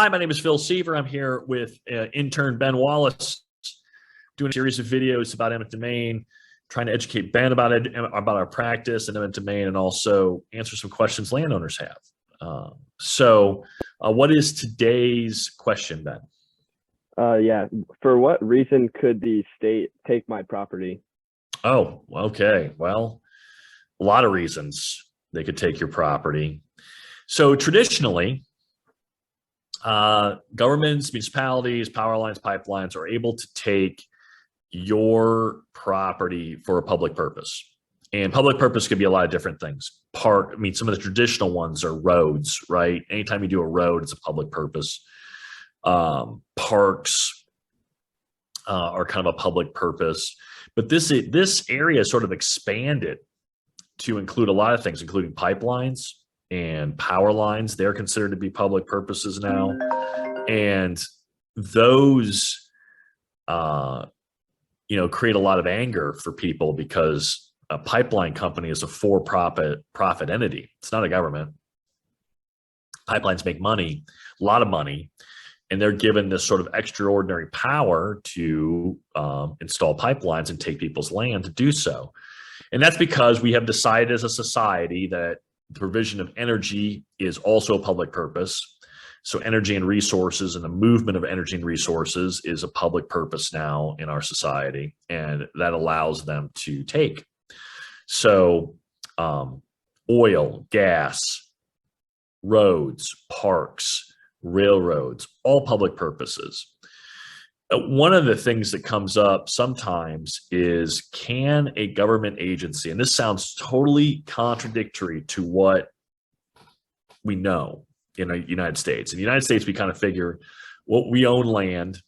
Hi, my name is Phil Seaver. I'm here with intern Ben Wallace, doing a series of videos about eminent domain, trying to educate Ben about it, about our practice and eminent domain, and also answer some questions landowners have. What is today's question, Ben? Yeah. For what reason could the state take my property? Oh, okay. Well, a lot of reasons they could take your property. So traditionally, governments, municipalities, power lines, pipelines are able to take your property for a public purpose. And public purpose could be a lot of different things. Some of the traditional ones are roads, right? Anytime you do a road, it's a public purpose. Parks are kind of a public purpose. But this area sort of expanded to include a lot of things, including pipelines and power lines. They're considered to be public purposes now. And those, create a lot of anger for people because a pipeline company is a for-profit entity. It's not a government. Pipelines make money, a lot of money, and they're given this sort of extraordinary power to install pipelines and take people's land to do so. And that's because we have decided as a society that the provision of energy is also a public purpose. So energy and resources and the movement of energy and resources is a public purpose now in our society, and that allows them to take. So oil, gas, roads, parks, railroads, all public purposes. One of the things that comes up sometimes is, can a government agency, and this sounds totally contradictory to what we know in the United States. In the United States, we kind of figure, well, we own land,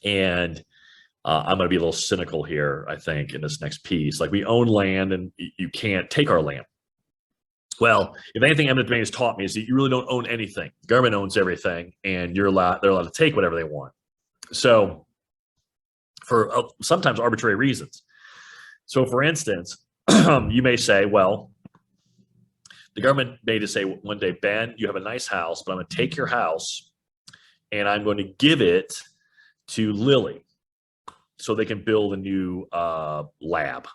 and I'm going to be a little cynical here, I think, in this next piece. Like, we own land, and you can't take our land. Well, if anything eminent domain has taught me is that you really don't own anything. The government owns everything, and they're allowed to take whatever they want. So for sometimes arbitrary reasons. So for instance, you may say, well, the government may just say one day, Ben, you have a nice house, but I'm going to take your house and I'm going to give it to Lilly so they can build a new lab.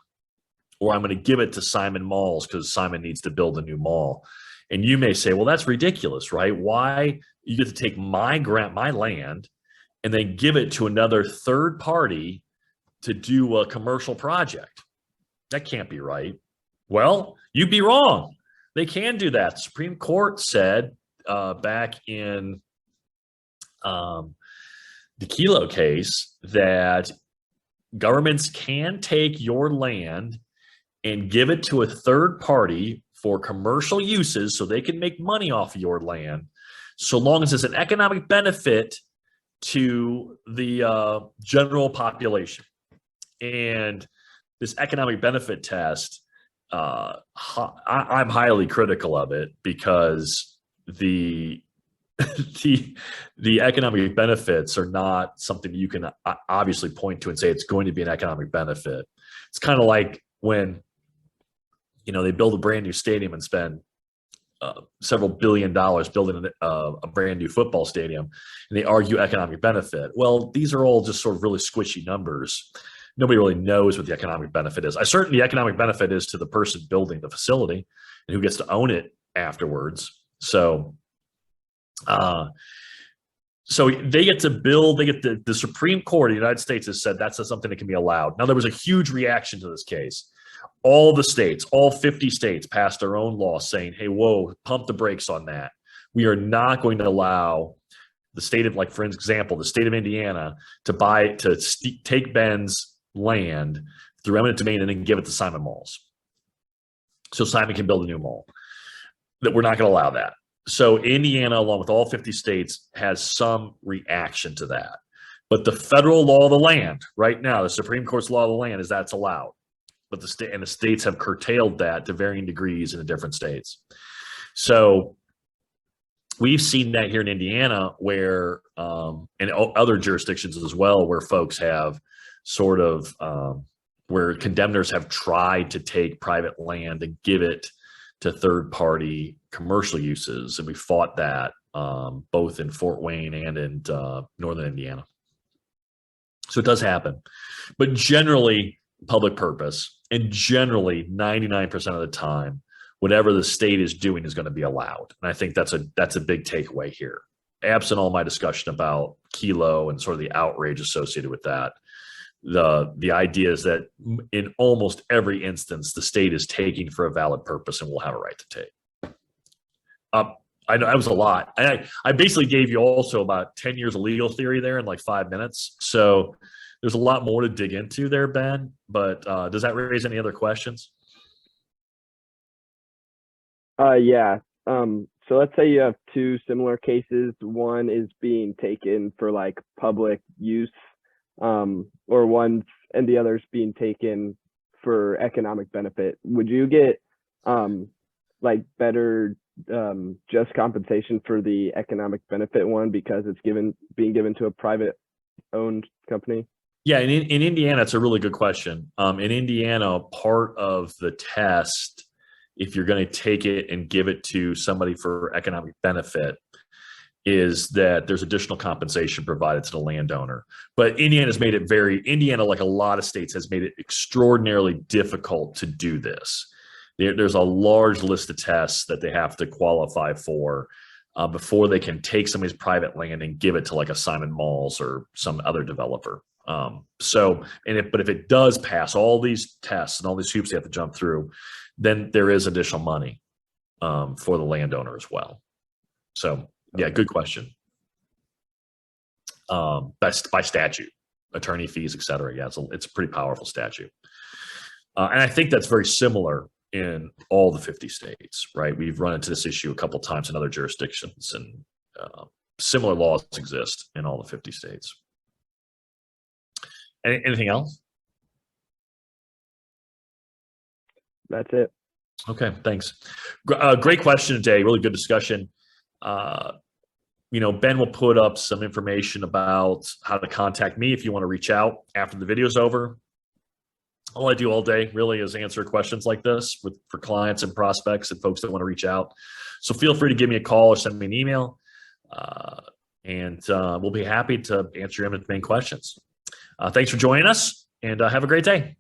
Or I'm going to give it to Simon Malls because Simon needs to build a new mall. And you may say, well, that's ridiculous, right? Why you get to take my land and then give it to another third party to do a commercial project? That can't be right. Well, you'd be wrong. They can do that. The Supreme Court said back in the Kelo case that governments can take your land and give it to a third party for commercial uses so they can make money off of your land, so long as it's an economic benefit to the general population. And this economic benefit test, I'm highly critical of it because the economic benefits are not something you can obviously point to and say it's going to be an economic benefit. It's kind of like when they build a brand new stadium and spend several $billion building a brand new football stadium, and they argue economic benefit. Well, these are all just sort of really squishy numbers. Nobody really knows what the economic benefit is. The economic benefit is to the person building the facility and who gets to own it afterwards. So they get to build, the Supreme Court of the United States has said that's something that can be allowed. Now, there was a huge reaction to this case. All 50 states passed their own law saying, hey, whoa, pump the brakes on that. We are not going to allow the state of, like, for example, the state of Indiana to take Ben's land through eminent domain and then give it to Simon Malls. So Simon can build a new mall. That we're not going to allow that. So Indiana, along with all 50 states, has some reaction to that. But the federal law of the land right now, the Supreme Court's law of the land, is that's allowed. But the states have curtailed that to varying degrees in the different states. So we've seen that here in Indiana, where and other jurisdictions as well, where folks have sort of where condemners have tried to take private land and give it to third-party commercial uses, and we fought that both in Fort Wayne and in northern Indiana. So it does happen, but generally public purpose, and generally 99% of the time, whatever the state is doing is going to be allowed. And I think that's a big takeaway here. Absent all my discussion about Kelo and sort of the outrage associated with that, the idea is that in almost every instance, the state is taking for a valid purpose and will have a right to take. I know that was a lot. I basically gave you also about 10 years of legal theory there in like 5 minutes. So there's a lot more to dig into there, Ben. But does that raise any other questions? Yeah. So let's say you have two similar cases. One is being taken for like public use, or one's and the other's being taken for economic benefit. Would you get like better just compensation for the economic benefit one because it's being given to a private owned company? Yeah, in Indiana, it's a really good question. In Indiana, part of the test, if you're going to take it and give it to somebody for economic benefit, is that there's additional compensation provided to the landowner. But Indiana, like a lot of states, has made it extraordinarily difficult to do this. There's a large list of tests that they have to qualify for before they can take somebody's private land and give it to like a Simon Malls or some other developer. But if it does pass all these tests and all these hoops you have to jump through, then there is additional money for the landowner as well. So yeah, good question. That's by statute, attorney fees, et cetera. Yeah, it's a pretty powerful statute. And I think that's very similar in all the 50 states, right? We've run into this issue a couple of times in other jurisdictions, and similar laws exist in all the 50 states. Anything else? That's it. Okay, thanks. Great question today. Really good discussion. Ben will put up some information about how to contact me if you want to reach out after the video is over. All I do all day really is answer questions like this for clients and prospects and folks that want to reach out. So feel free to give me a call or send me an email, and we'll be happy to answer your main questions. Thanks for joining us, and have a great day.